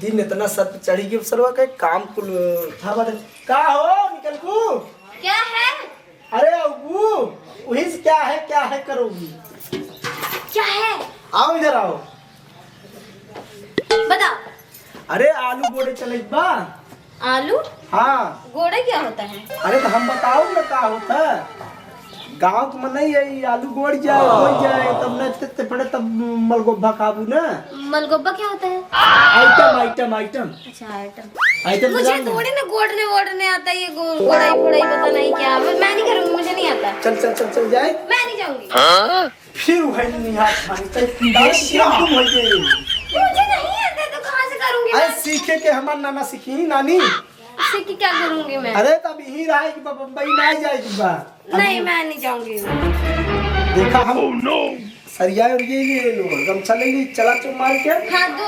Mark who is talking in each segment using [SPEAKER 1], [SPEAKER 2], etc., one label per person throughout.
[SPEAKER 1] दिन इतना सर पे चढ़ी कि सरवा का काम कुल था बदल का हो निकल को
[SPEAKER 2] क्या है?
[SPEAKER 1] अरे अबू वही से क्या है करोगी
[SPEAKER 2] क्या है?
[SPEAKER 1] आओ इधर आओ
[SPEAKER 2] बताओ।
[SPEAKER 1] अरे आलू गोड़े चले बा
[SPEAKER 2] आलू
[SPEAKER 1] हाँ
[SPEAKER 2] गोड़े क्या होता है?
[SPEAKER 1] अरे तो हम बताओ ना का होता गांव में नहीं है आलू गोड़ जाए हो जाए तब न ते पड़े तब मलगोबा खाबू ना।
[SPEAKER 2] मलगोबा क्या होता है?
[SPEAKER 1] आइटम
[SPEAKER 2] अच्छा आइटम। मुझे
[SPEAKER 1] जान
[SPEAKER 2] थोड़ी ना गोड़ने आता है, ये गोड़ाई फोड़ाई पता नहीं क्या। मैं नहीं करूंगी, मुझे नहीं आता।
[SPEAKER 1] चल जाए
[SPEAKER 2] मैं नहीं जाऊंगी।
[SPEAKER 1] फिर वही नहीं हाथ खानी चाहिए तुम हो गए
[SPEAKER 2] मुझे नहीं आता तो कहां से करूंगी
[SPEAKER 1] अरे
[SPEAKER 2] मैं?
[SPEAKER 1] सीखे के हमार नाना सीखी नानी
[SPEAKER 2] सीख के क्या करूंगी मैं?
[SPEAKER 1] अरे तब यही रहा कि बम्बई ना जाएगी बा
[SPEAKER 2] नहीं मैं नहीं जाऊंगी।
[SPEAKER 1] देखा हम सरिया और ये लो गमछा ले ली चला चो मार के।
[SPEAKER 2] हाँ तो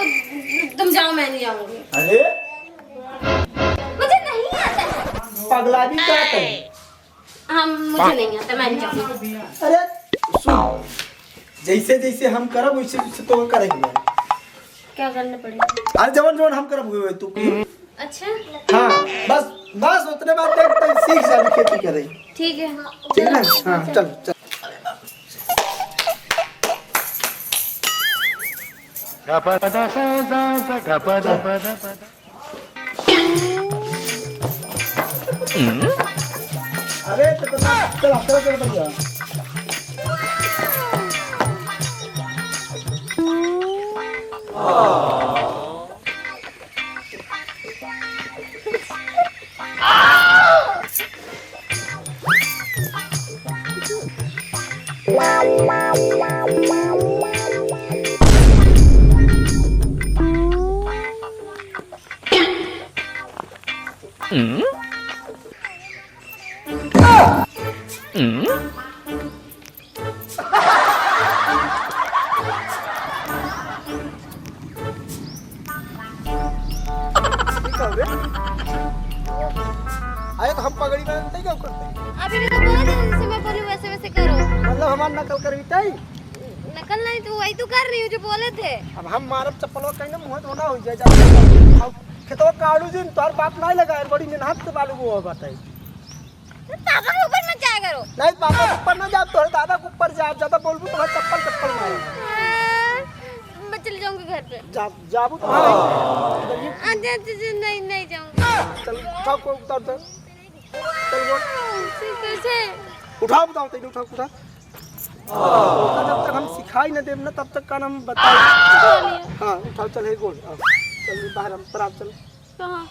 [SPEAKER 2] तुम जाओ, मैं नहीं जाऊंगी।
[SPEAKER 1] अरे
[SPEAKER 2] मुझे नहीं आता।
[SPEAKER 1] पगला भी क्या करे
[SPEAKER 2] हम मुझे नहीं आता, मैं नहीं जाऊंगी।
[SPEAKER 1] अरे सुन जैसे जैसे हम करब वैसे वैसे तो करेंगे।
[SPEAKER 2] क्या करना पड़ेगा?
[SPEAKER 1] अरे जवन हम करब हुए तू
[SPEAKER 2] अच्छा
[SPEAKER 1] हाँ बस उतने बात देख सीख जा खेती करे।
[SPEAKER 2] ठीक है
[SPEAKER 1] ठीक है हाँ चल अरे चल बढ़िया आए तो हम पगड़ी में नहीं क्या करते
[SPEAKER 2] अभी तो बोला था जैसे मैं बोली वैसे वैसे करो।
[SPEAKER 1] मतलब हमार नकल करवी ताई
[SPEAKER 2] नकल नहीं तो वही तो कर रही हूँ जो बोले थे।
[SPEAKER 1] अब हम मारब चप्पलवा कहीं ना मुंह धोना हो जाए अब खेतवा काड़ू दिन तोर बाप नहीं लगा बड़ी मेहनत से बालू को बताई।
[SPEAKER 2] पापा के ऊपर मत जाया करो।
[SPEAKER 1] नहीं पापा के ऊपर ना जा तोर दादा के ऊपर जा ज्यादा बोलबू तो चप्पल मारे।
[SPEAKER 2] मैं चली जाऊंगी घर पे।
[SPEAKER 1] जाबू तो
[SPEAKER 2] नहीं जाऊंगी।
[SPEAKER 1] चल उठाओ को उतार दे चल वो
[SPEAKER 2] कैसे
[SPEAKER 1] उठाओ बताओ तेरे उठा जब तक हम सिखाई न देव ना तब तक का नाम बताओ। हाँ उठाओ चल है गोल चल बाहर हम पर चल
[SPEAKER 2] कहाँ?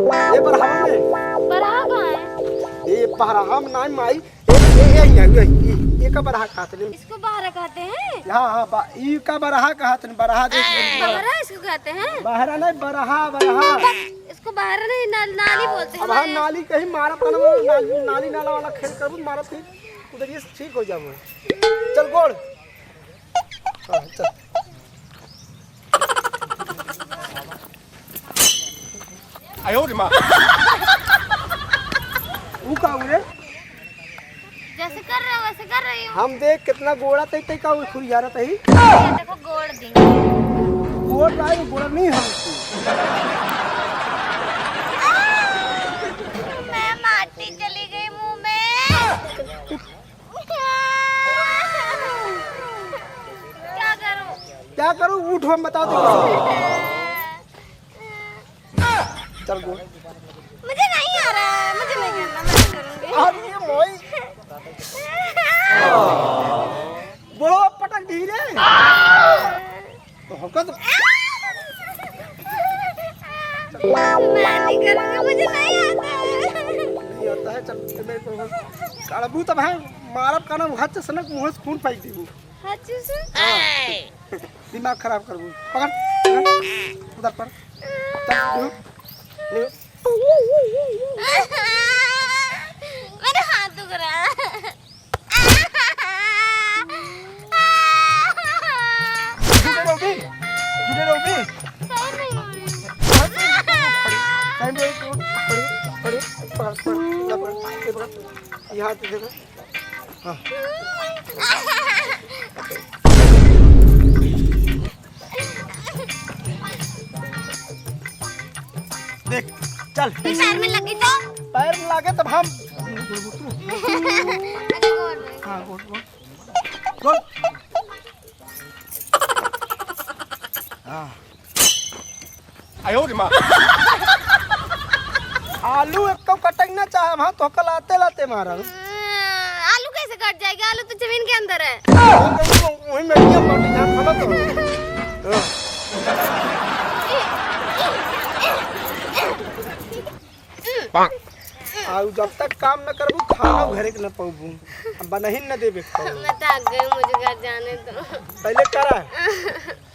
[SPEAKER 1] ये बरहा में
[SPEAKER 2] बरहा कहाँ है?
[SPEAKER 1] ये बरहा में ना माई ये का बरहा कहते हैं
[SPEAKER 2] इसको बहरा कहते हैं।
[SPEAKER 1] हां ई का बरहा कहते हैं बरहा देख
[SPEAKER 2] बहरा इसको कहते हैं।
[SPEAKER 1] बहरा नहीं बरहा
[SPEAKER 2] इसको बहरा नहीं नाली बोलते हैं।
[SPEAKER 1] अब हम नाली कहीं मारा था नाली नाला वाला खेल करूँ मारा फिर उधर ये ठीक हो जाऊँ। चल गोड़ हाँ चल आयो रे माँ वो का हुए
[SPEAKER 2] जैसे कर रहे हो वैसे कर रही हूँ।
[SPEAKER 1] हम देख कितना गोड़ा तई तई का खुल जा रहा तई
[SPEAKER 2] देखो गोड़ दी
[SPEAKER 1] गोड़ लाए गोड़ा नहीं हम
[SPEAKER 2] मैं माटी चली गई मुंह में।
[SPEAKER 1] क्या करूं उठ हम बता दो चल गोड़
[SPEAKER 2] मुझे नहीं आ रहा है, मुझे नहीं करना, मैं नहीं करूंगी।
[SPEAKER 1] अब ये मोई बोलो पटक धीरे तो हमको तो
[SPEAKER 2] मैं नहीं करूंगी, मुझे नहीं आता
[SPEAKER 1] नहीं आता है। चल मैं तो काबू तब है मारब का नाम हाथ से सनक मुंह से खून फेंक दी
[SPEAKER 2] अच्छे से
[SPEAKER 1] दिमाग खराब कर पकड़ उधर पर
[SPEAKER 2] मेरे हाथ दुख रहा है।
[SPEAKER 1] जुड़े रहोगे
[SPEAKER 2] सही नहीं हो रही।
[SPEAKER 1] यहाँ देखो हाँ चल
[SPEAKER 2] पैर में लगी तो
[SPEAKER 1] पैर में लागे तब हम
[SPEAKER 2] अच्छा गोड़ में।
[SPEAKER 1] हाँ गोड़ गोड़ गोड़ हाँ
[SPEAKER 3] आयो रे माँ
[SPEAKER 1] आलू एक तो कटक ना चाहे हम तो कल आते लाते मारा
[SPEAKER 2] आलू कैसे कट जाएगा? आलू तो जमीन के अंदर है।
[SPEAKER 1] वही मीडियम रोटी जहाँ खाना तो आउ जब तक काम न करबू खाना घरे के न पाबू बनही न देबे
[SPEAKER 2] मैं थक गई, मुझे घर जाने दो।
[SPEAKER 1] पहले करा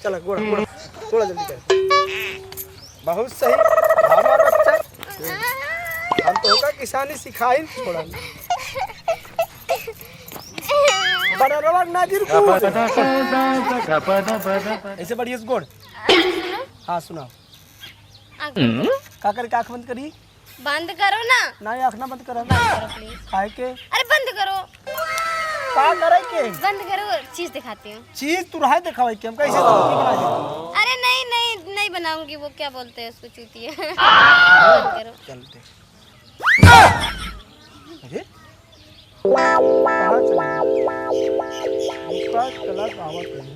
[SPEAKER 1] चल गोड़ा गोड़ा थोड़ा जल्दी कर बहुत सही हमारा बच्चा हम तो होगा किसानी सिखाई थोड़ा बड़ा रवाग नाजिर को ऐसे बढ़िया से गोड़ हाँ सुनाओ का कर आँख बंद करी
[SPEAKER 2] बंद करो ना।
[SPEAKER 1] नहीं आँख ना बंद करो
[SPEAKER 2] प्लीज।
[SPEAKER 1] काहे के
[SPEAKER 2] अरे बंद करो,
[SPEAKER 1] का करे के
[SPEAKER 2] बंद करो, चीज दिखाती हूँ।
[SPEAKER 1] चीज तू रहा दिखावे के हम कैसे रोटी बना दे
[SPEAKER 2] अरे नहीं नहीं नहीं बनाऊंगी, वो क्या बोलते हैं उसको, चूतिया। बंद करो।
[SPEAKER 1] चलते अरे कहाँ चले ऊपर चला आवत है